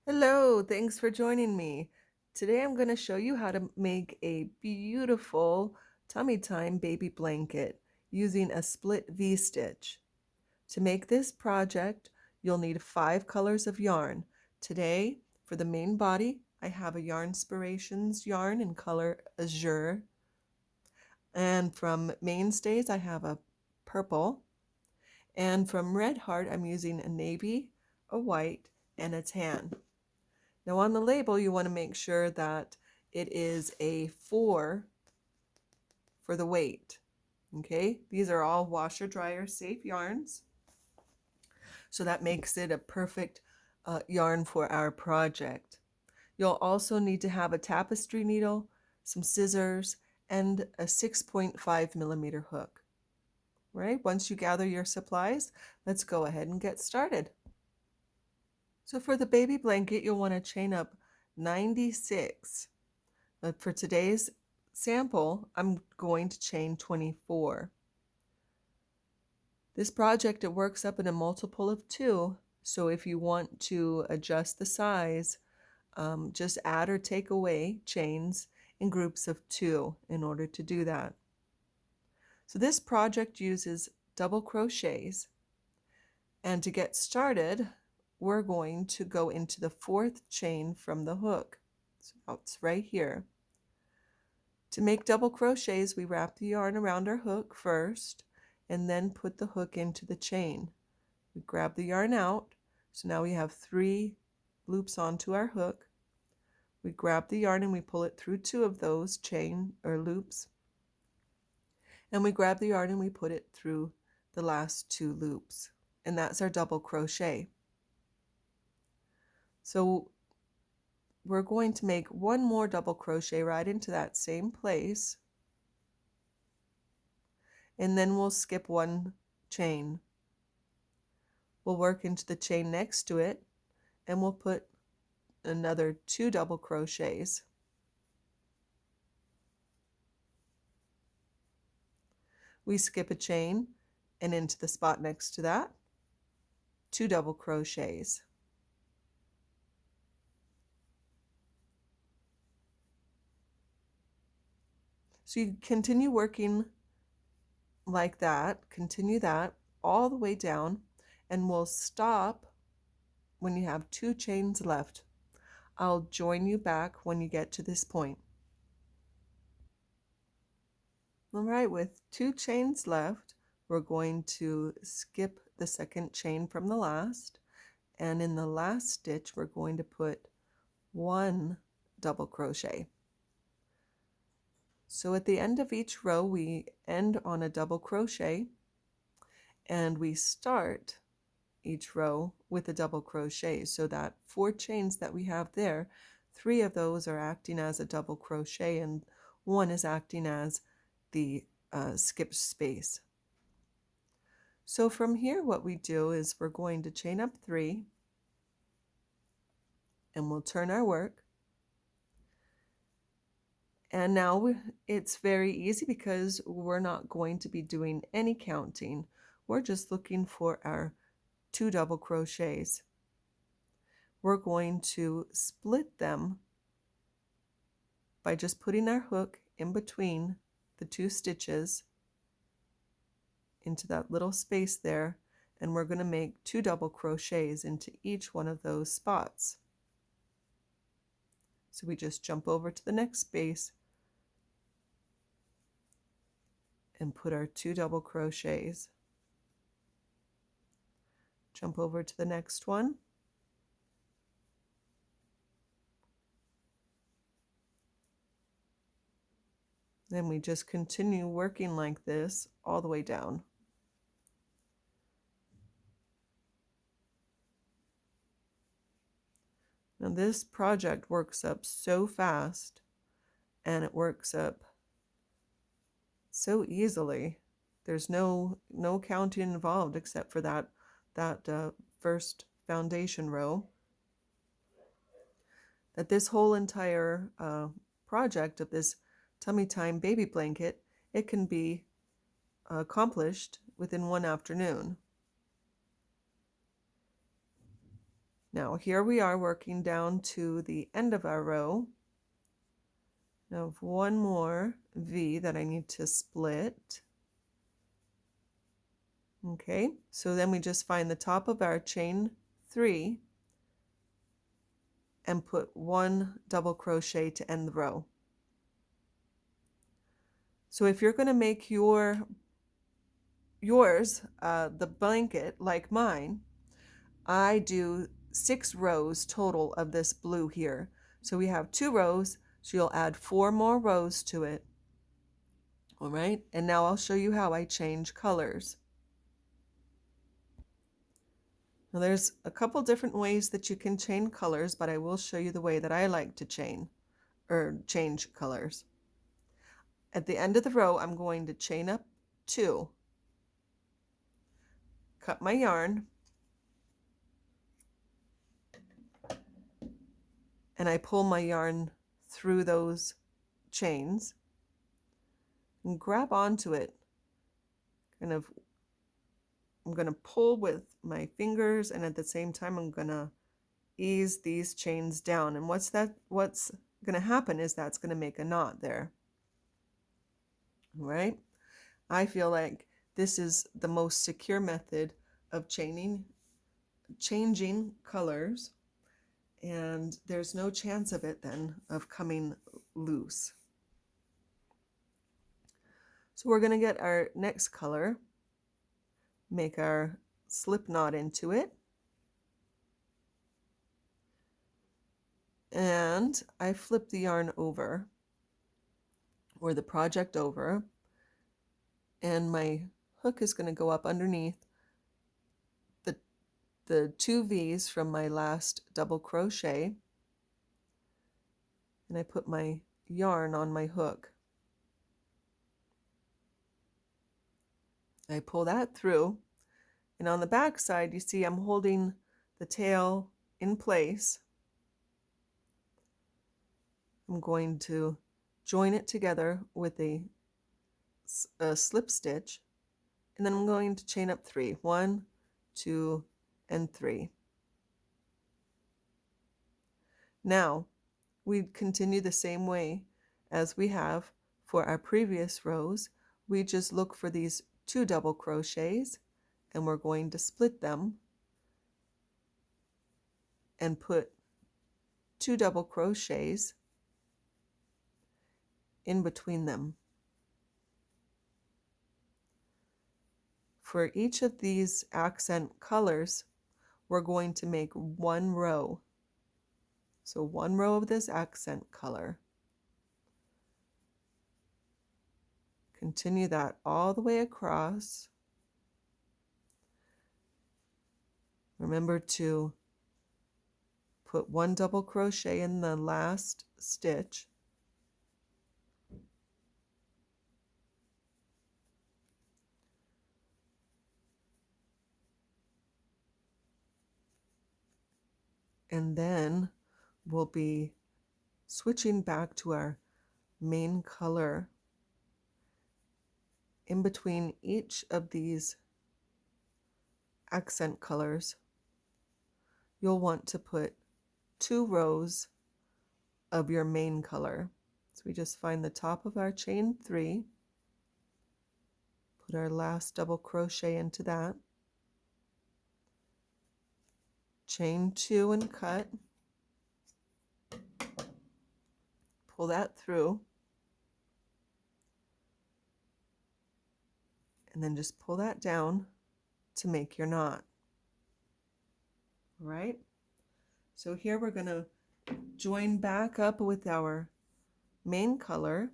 Hello, thanks for joining me. Today I'm going to show you how to make a beautiful tummy time baby blanket using a split V-stitch. To make this project, you'll need 5 colors of yarn. Today, for the main body, I have a Yarnspirations yarn in color Azure. And from Mainstays, I have a purple. And from Red Heart, I'm using a navy, a white, and a tan. Now on the label, you want to make sure that it is a 4 for the weight. Okay, these are all washer dryer safe yarns. So that makes it a perfect yarn for our project. You'll also need to have a tapestry needle, some scissors, and a 6.5 millimeter hook. Right? Once you gather your supplies, let's go ahead and get started. So for the baby blanket, you'll want to chain up 96. But for today's sample, I'm going to chain 24. This project, it works up in a multiple of 2. So if you want to adjust the size, just add or take away chains in groups of 2 in order to do that. So this project uses double crochets. And to get started, we're going to go into the 4th chain from the hook. So it's right here. To make double crochets, we wrap the yarn around our hook first and then put the hook into the chain. We grab the yarn out, so now we have 3 loops onto our hook. We grab the yarn and we pull it through 2 of those chain or loops. And we grab the yarn and we put it through the last 2 loops. And that's our double crochet. So we're going to make 1 more double crochet right into that same place. And then we'll skip 1 chain. We'll work into the chain next to it and we'll put another 2 double crochets. We skip a chain and into the spot next to that, 2 double crochets. So you continue working like that, continue that all the way down, and we'll stop when you have 2 chains left. I'll join you back when you get to this point. All right, with 2 chains left, we're going to skip the 2nd chain from the last, and in the last stitch, we're going to put 1 double crochet. So at the end of each row, we end on a double crochet, and we start each row with a double crochet, so that 4 chains that we have there, 3 of those are acting as a double crochet and 1 is acting as the skip space. So from here, what we do is we're going to chain up 3 and we'll turn our work. And now it's very easy because we're not going to be doing any counting. We're just looking for our 2 double crochets. We're going to split them by just putting our hook in between the 2 stitches into that little space there, and we're going to make 2 double crochets into each one of those spots. So we just jump over to the next space and put our 2 double crochets. Jump over to the next one. Then we just continue working like this all the way down. Now this project works up so fast and it works up so easily. There's no counting involved except for that first foundation row. That this whole entire project of this tummy time baby blanket, it can be accomplished within 1 afternoon. Now here we are working down to the end of our row. Now I have one more V that I need to split. Okay, so then we just find the top of our chain 3 and put 1 double crochet to end the row. So if you're going to make yours the blanket like mine, I do 6 rows total of this blue here. So we have 2 rows, so you'll add 4 more rows to it. All right, and now I'll show you how I change colors. Now there's a couple different ways that you can change colors, but I will show you the way that I like to change colors. At the end of the row, I'm going to chain up 2, cut my yarn, and I pull my yarn through those chains and grab onto it. I'm going to pull with my fingers, and at the same time I'm going to ease these chains down. And what's going to happen is that's going to make a knot there. Right? I feel like this is the most secure method of changing colors, and there's no chance of it then of coming loose. So we're going to get our next color, make our slip knot into it, and I flip the yarn over, or the project over, and my hook is going to go up underneath the 2 V's from my last double crochet, and I put my yarn on my hook. I pull that through, and on the back side you see I'm holding the tail in place. I'm going to join it together with a slip stitch, and then I'm going to chain up 3. 1, 2, and 3. Now we continue the same way as we have for our previous rows. We just look for these 2 double crochets, and we're going to split them and put 2 double crochets in between them. For each of these accent colors, we're going to make 1 row. So 1 row of this accent color. Continue that all the way across. Remember to put 1 double crochet in the last stitch. And then we'll be switching back to our main color. In between each of these accent colors, you'll want to put 2 rows of your main color. So we just find the top of our chain 3, put our last double crochet into that, chain 2 and cut, pull that through, and then just pull that down to make your knot. All right? So here we're going to join back up with our main color.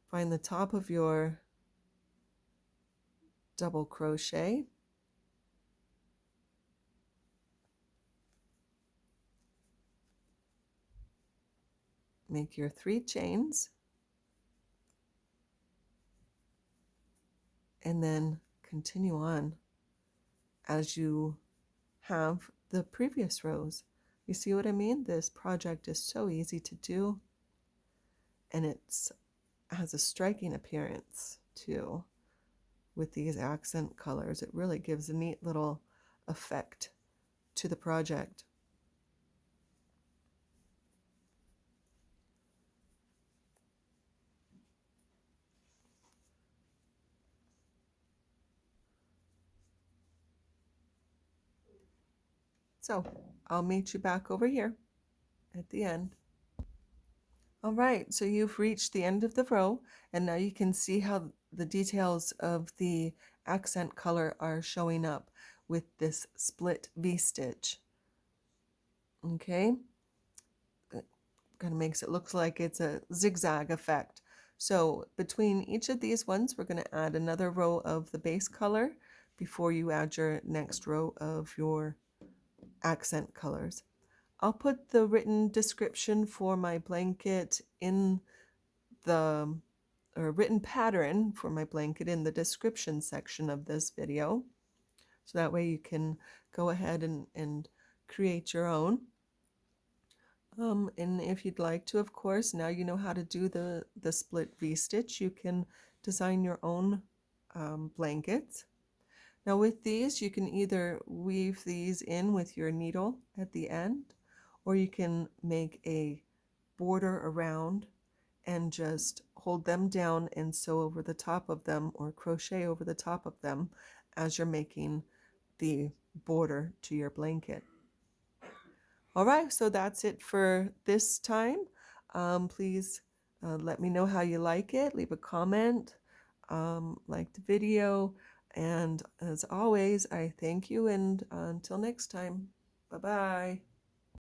Find the top of your double crochet. Make your 3 chains. And then continue on as you have the previous rows. You see what I mean? This project is so easy to do, and it's has a striking appearance too with these accent colors. It really gives a neat little effect to the project. So I'll meet you back over here at the end. All right, so you've reached the end of the row, and now you can see how the details of the accent color are showing up with this split V-stitch. Okay, kind of makes it look like it's a zigzag effect. So between each of these ones, we're going to add another row of the base color before you add your next row of your accent colors. I'll put the written description for my blanket in the written pattern for my blanket in the description section of this video. So that way you can go ahead and create your own. And if you'd like to, of course, now you know how to do the split V-stitch, you can design your own blankets. Now with these, you can either weave these in with your needle at the end, or you can make a border around and just hold them down and sew over the top of them or crochet over the top of them as you're making the border to your blanket. All right, so that's it for this time. Please let me know how you like it. Leave a comment, like the video, and as always, I thank you, and until next time, bye-bye.